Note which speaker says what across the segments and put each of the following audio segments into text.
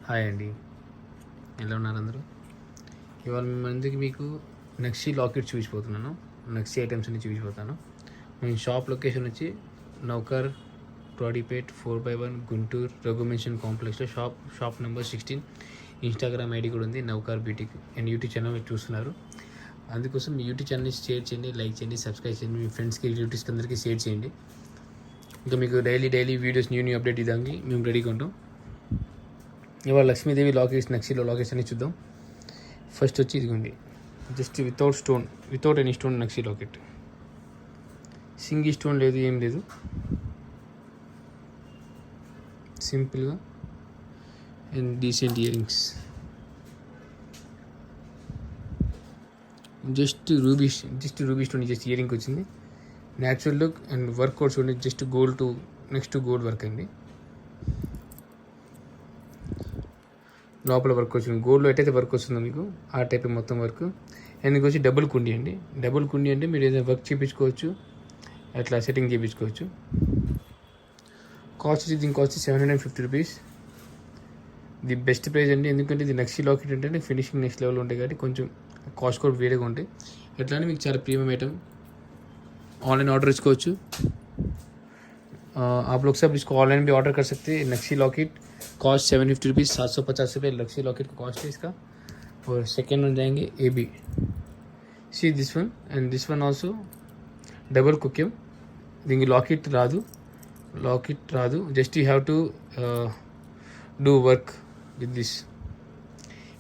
Speaker 1: Hi అండి, ఎలా ఉన్నారు అందరూ? ఇవాళ మీకు నక్షి లాకెట్ చూపించిపోతున్నాను. నక్షి ఐటమ్స్ అన్ని చూపించిపోతాను. నేను షాప్ లొకేషన్ వచ్చి నౌకర్ ట్రాడీపేట్ 4/1 గుంటూరు రఘు మెన్షన్ కాంప్లెక్స్లో షాప్ నెంబర్ 16. ఇన్స్టాగ్రామ్ ఐడి కూడా ఉంది, నౌకర్ బ్యూటీకి. అండ్ యూట్యూబ్ ఛానల్ మీరు చూస్తున్నారు. అందుకోసం మీ యూట్యూబ్ ఛానల్ని షేర్ చేయండి, లైక్ చేయండి, సబ్స్క్రైబ్ చేయండి, మీ ఫ్రెండ్స్కి రిలేటివ్స్కి అందరికీ షేర్ చేయండి. ఇంకా మీకు డైలీ వీడియోస్ న్యూ అప్డేట్ ఇవ్వడానికి మేము రెడీగా ఉంటాం. ఇవాళ లక్ష్మీదేవి లాకెట్స్ నక్షిలో లాకెట్స్ అని చూద్దాం. ఫస్ట్ వచ్చి ఇదిగోండి, జస్ట్ వితౌట్ ఎనీ స్టోన్ నక్షి లాకెట్. సింగిల్ స్టోన్ లేదు, ఏం లేదు, సింపుల్గా and decent earrings. Just ruby stone just earring వచ్చింది. న్యాచురల్ లుక్ అండ్ వర్క్ కూడా చూడండి, జస్ట్ నెక్స్ట్ గోల్డ్ వర్క్ అండి. లోపల వర్క్ వచ్చింది, గోల్డ్లో ఎట్టయితే వర్క్ వస్తుందో మీకు ఆ టైప్ మొత్తం వర్క్. అండ్ మీకు వచ్చి డబుల్ కుండి అండి. డబుల్ కుండి అంటే మీరు ఏదైనా వర్క్ చేయించుకోవచ్చు, అట్లా సెట్టింగ్ చేయించుకోవచ్చు. దీని cost 750 rupees. The best price అండి, ఎందుకంటే ఇది నక్షి లాకెట్ అంటే ఫినిషింగ్ నెక్స్ట్ లెవెల్ ఉంటాయి కాబట్టి కొంచెం కాస్ట్ కూడా వేరేగా ఉంటాయి. ఎట్లా మీకు చాలా ప్రీమియం ఐటమ్. ऑनलाइन ऑर्डर इच्छोవచ్చు. आप लोग सब इसको ऑनलाइन भी ऑर्डर कर सकते हैं. नक्शी लॉकेट कॉस्ट 750 रुपीज़, 750 रुपये नक्शी लॉकेट का कॉस्ट है इसका. और सेकेंड वन जाएंगे AB. See this one also double कुक्यम. దీనికి లాకెట్ రాదు, just you have to do work with this.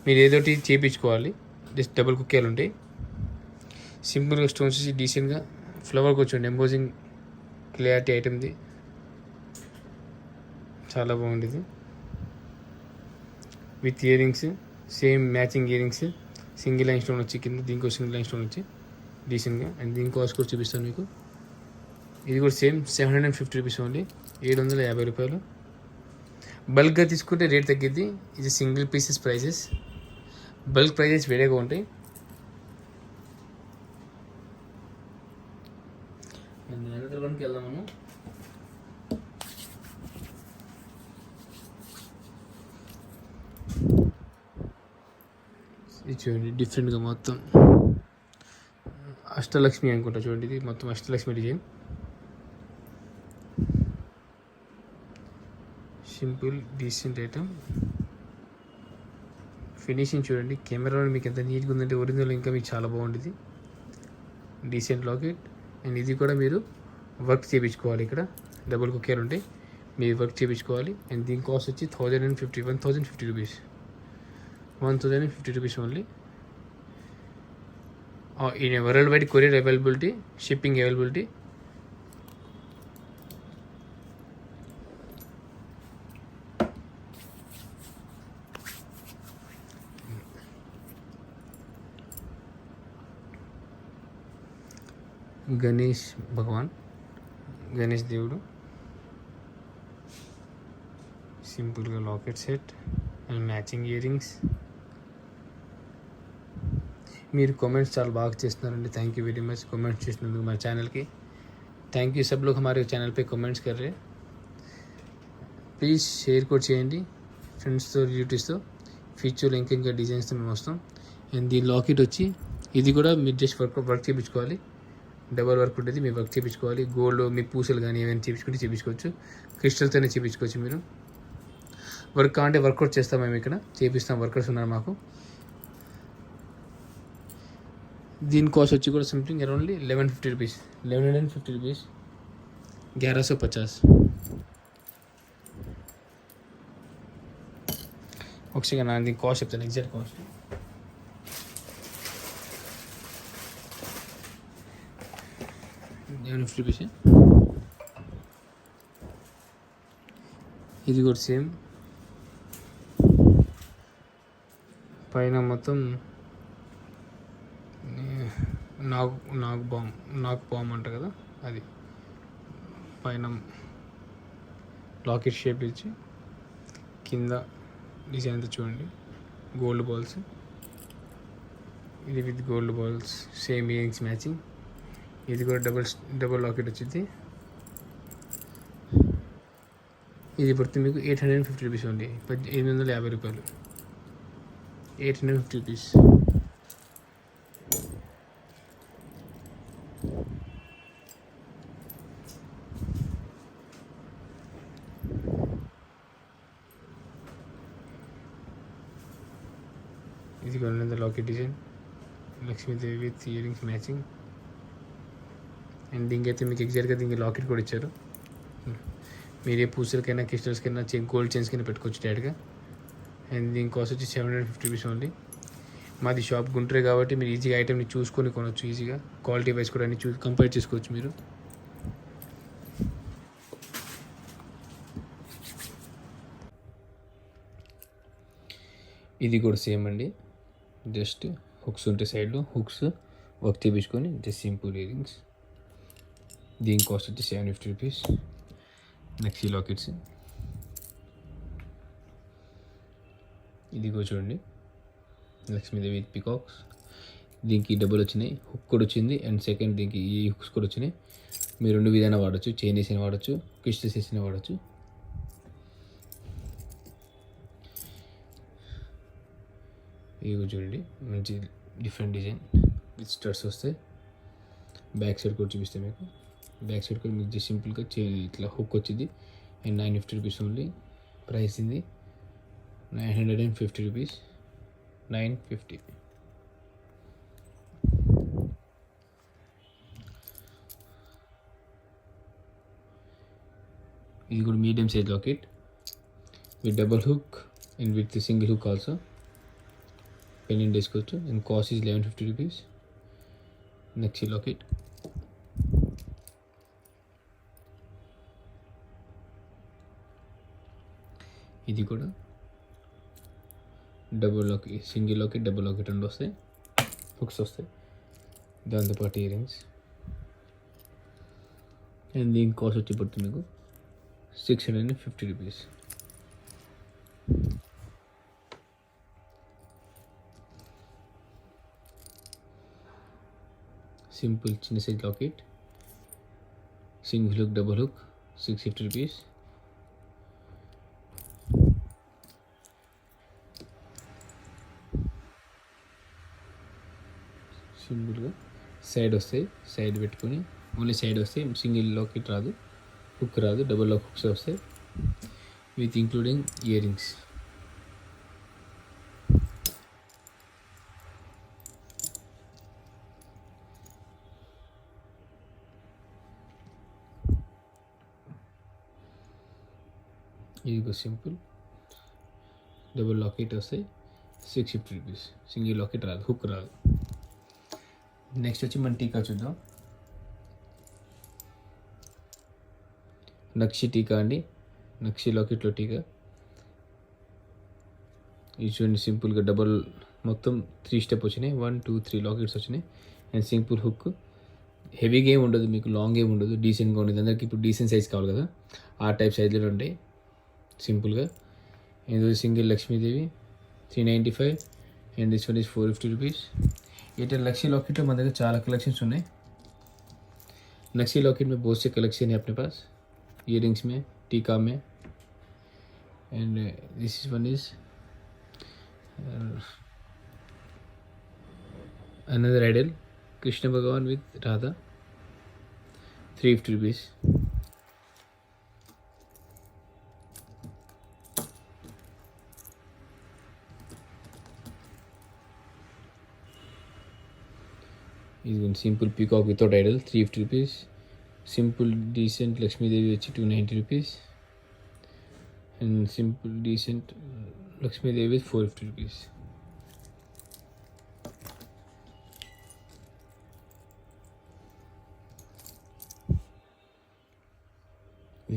Speaker 1: మీరు ఏదోటి చేయించుకోవాలి, జస్ట్ డబుల్ కుక్యాలు ఉంటాయి. సింపుల్గా స్టోన్స్ వచ్చి డీసెంట్గా ఫ్లవర్కి వచ్చండి. ఎంబోజింగ్ క్లియారిటీ ఐటమ్ది చాలా బాగుండేది. With earrings, same matching earrings. Single line stone వచ్చి కింద, దీనికో సింగిల్ లైన్ స్టోన్ వచ్చి డీసెంట్గా. అండ్ దీని కాస్ట్ కూడా చూపిస్తాను మీకు. ఇది కూడా సేమ్ 750 రూపీస్ ఓన్లీ, 750 రూపాయలు. బల్క్గా తీసుకుంటే రేట్ తగ్గిద్ది. ఇది single pieces prices, bulk prices వేరేగా ఉంటాయి. అనదర్ వన్కి వెళ్దాం మనం. ఇది చూడండి, డిఫరెంట్గా మొత్తం అష్టలక్ష్మి అనుకుంటా. చూడండి, ఇది మొత్తం Ashtalakshmi design. Simple decent item. Finishing చూడండి, కెమెరాలో మీకు ఎంత నీట్గా ఉందంటే ఒరిజినల్ ఇంకా మీకు చాలా బాగుంటుంది. Decent locket. అండ్ ఇది కూడా మీరు వర్క్ చేయించుకోవాలి. ఇక్కడ డబుల్ కుక్కేలు ఉంటాయి, మీరు వర్క్ చేయించుకోవాలి. అండ్ దీని కాస్ట్ వచ్చి 1050 rupees, 1050 rupees only. In world wide courier availability, shipping availability. Ganesh దేవుడు సింపుల్గా locket set and matching earrings. మీరు కామెంट्स చాలా బాగా చేస్తున్నారండి, thank you very much. Comments చేసినందుకు మా ఛానల్కి థ్యాంక్ యూ. सब लोग हमारे चैनल पे कमेंट्स कर रहे हैं. ప్లీజ్ షేర్ కూడా చేయండి ఫ్రెండ్స్తో, రిలేటివ్స్తో. ఫ్యూచర్లో ఇంకా డిజైన్స్తో మేము వస్తాం. అండ్ దీని లాకెట్ వచ్చి ఇది కూడా మీరు జస్ట్ వర్క్ చేయించుకోవాలి. డబల్ వర్క్ ఉంటుంది, మీరు వర్క్ చేయించుకోవాలి. గోల్డ్ మీ పూసలు కానీ ఏమైనా చేయించుకోవచ్చు. క్రిస్టల్తోనే చేయించుకోవచ్చు. మీరు వర్క్ అంటే వర్కౌట్ చేస్తాం, మేము ఇక్కడ చేపిస్తాం, వర్కర్స్ ఉన్నారు మాకు. దీని కాస్ట్ వచ్చి కూడా సంథింగ్ అరౌండ్లీ 1150 రూపీస్, 1150 రూపీస్, 1150. ఒకసారి నేను దీని కాస్ట్ చెప్తాను, ఎగ్జాక్ట్ కాస్ట్. రూపీస్. ఇది కూడా సేమ్, పైన మొత్తం నాగు బామ్ అంట కదా, అది పైన లాకెట్ షేప్ ఇచ్చి కింద డిజైన్ అంతా చూడండి, గోల్డ్ బాల్స్. ఇది with gold balls, same earrings matching. ఇది కూడా డబుల్ లాకెట్ వచ్చింది. ఇది పడుతుంది మీకు 850 రూపీస్ ఓన్లీ, 850 రూపాయలు, 850 రూపీస్. ఇది కొన్న locket design Lakshmidevi with ear rings matching. And దీనికైతే మీకు ఎగ్జాక్ట్గా దీనికి లాకెట్ కూడా ఇచ్చారు. మీరే పూసలకైనా క్రిస్టల్స్కైనా గోల్డ్ చైన్స్కైనా పెట్టుకోవచ్చు డైరెక్ట్గా. అండ్ దీని కాస్ట్ వచ్చి 750 రూపీస్ ఓన్లీ. మాది షాప్ గుంటూరే కాబట్టి మీరు ఈజీగా ఐటమ్ని చూసుకొని కొనవచ్చు, ఈజీగా క్వాలిటీ వైజ్ కూడా అన్ని కంపేర్ చేసుకోవచ్చు మీరు. ఇది కూడా సేమ్ అండి, జస్ట్ హుక్స్ ఉంటాయి సైడ్లో, హుక్స్ వర్క్ చేయించుకొని జస్ట్ సింపుల్ ఇయర్ రింగ్స్. దీని కాస్ట్ వచ్చి 750 రూపీస్. నెక్స్ట్ ఈ లాకెట్స్, ఇది కూడా చూడండి లక్ష్మీదేవి విత్ పికాక్స్. దీనికి డబ్బులు వచ్చినాయి, హుక్ కూడా వచ్చింది, అండ్ సెకండ్ దీనికి ఈ హుక్స్ కూడా వచ్చినాయి. మీరు రెండు విధానం వాడచ్చు, చైన్ వేసిన వాడచ్చు, క్రిస్టల్స్ వేసిన వాడచ్చు. ఇవి చూడండి మంచి డిఫరెంట్ డిజైన్ విత్ స్టడ్స్ వస్తాయి. బ్యాక్ సైడ్ కూడా చూపిస్తాయి మీకు. బ్యాక్ సైడ్ కూడా మీకు జస్ట్ సింపుల్గా ఇట్లా హుక్ వచ్చింది. And 950 rupees only. ప్రైస్ ఇది 950 రూపీస్, 950. ఇది కూడా medium size locket with double hook and with single hook also. Pendant వేసుకోవచ్చు. And cost is 1150 rupees. Next locket, ఇది కూడా double locket, single locket, double locket రెండు వస్తాయి, హుక్స్ వస్తాయి, దాంతోపాటు ఇయర్ రింగ్స్. అండ్ దీని కాస్ట్ వచ్చి పడుతుంది మీకు 650 రూపీస్. సింపుల్ చిన్న size locket, single hook, double hook, 650 rupees. సింపుల్గా సైడ్ వస్తాయి, సైడ్ పెట్టుకొని ఓన్లీ సైడ్ వస్తాయి, సింగిల్ లాకెట్ రాదు, హుక్ రాదు, డబుల్ లాక్ హుక్స్ వస్తాయి విత్ ఇంక్లూడింగ్ ఇయర్ రింగ్స్. ఇది సింపుల్ డబుల్ లాకెట్ వస్తాయి, 650 రూపీస్. సింగిల్ లాకెట్ రాదు, హుక్ రాదు. నెక్స్ట్ వచ్చి మన టీకా చూద్దాం. నక్షి టీకా అండి, నక్షి లాకెట్లో టీకా. ఇది చూడండి సింపుల్గా డబుల్, మొత్తం 3 స్టెప్ వచ్చినాయి, 1 2 3 లాకెట్స్ వచ్చినాయి. And simple hook. హెవీగా ఏమి ఉండదు మీకు, లాంగ్ ఏమి ఉండదు, డీసెంట్గా ఉండదు. అందరికి ఇప్పుడు డీసెంట్ సైజ్ కావాలి కదా, ఆ టైప్ సైజ్లో ఉంటాయి సింపుల్గా. ఇది single Lakshmidevi 395 and this one is 450 rupees. ये लक्ष्मी लॉकेट में मतलब चार कलेक्शन सुने. नक्शी लॉकेट में बहुत से कलेक्शन है अपने पास, इयरिंग्स में, टीका में. And this is one is another idol Krishna भगवान विथ राधा, 350 रुपीज़. ఇది simple peacock without idol, 350 rupees. Simple decent Lakshmidevi వచ్చి 290 rupees. And simple decent Lakshmidevi 450 rupees.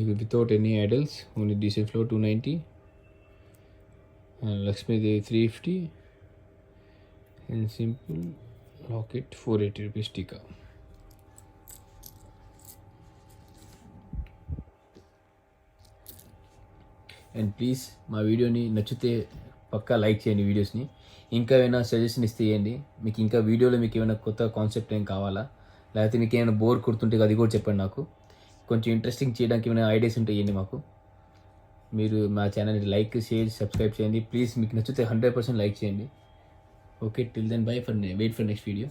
Speaker 1: ఇది without any idols, only decent floor 290. And Lakshmidevi 350. And simple locket 480 rupees టీకా. And please మా వీడియోని నచ్చితే పక్కా like చేయండి వీడియోస్ని. ఇంకా ఏమైనా సజెషన్ ఇస్తే ఇవ్వండి. మీకు ఇంకా వీడియోలో మీకు ఏమైనా కొత్త కాన్సెప్ట్ ఏం కావాలా, లేకపోతే మీకు ఏమైనా బోర్ కొడుతుంటే అది కూడా చెప్పండి నాకు. కొంచెం ఇంట్రెస్టింగ్ చేయడానికి ఏమైనా ఐడియాస్ ఉంటే ఇవ్వండి మాకు. మీరు మా ఛానల్ని లైక్ షేర్ సబ్స్క్రైబ్ చేయండి ప్లీజ్. మీకు నచ్చితే 100% లైక్ చేయండి. Okay till then bye for wait for next video.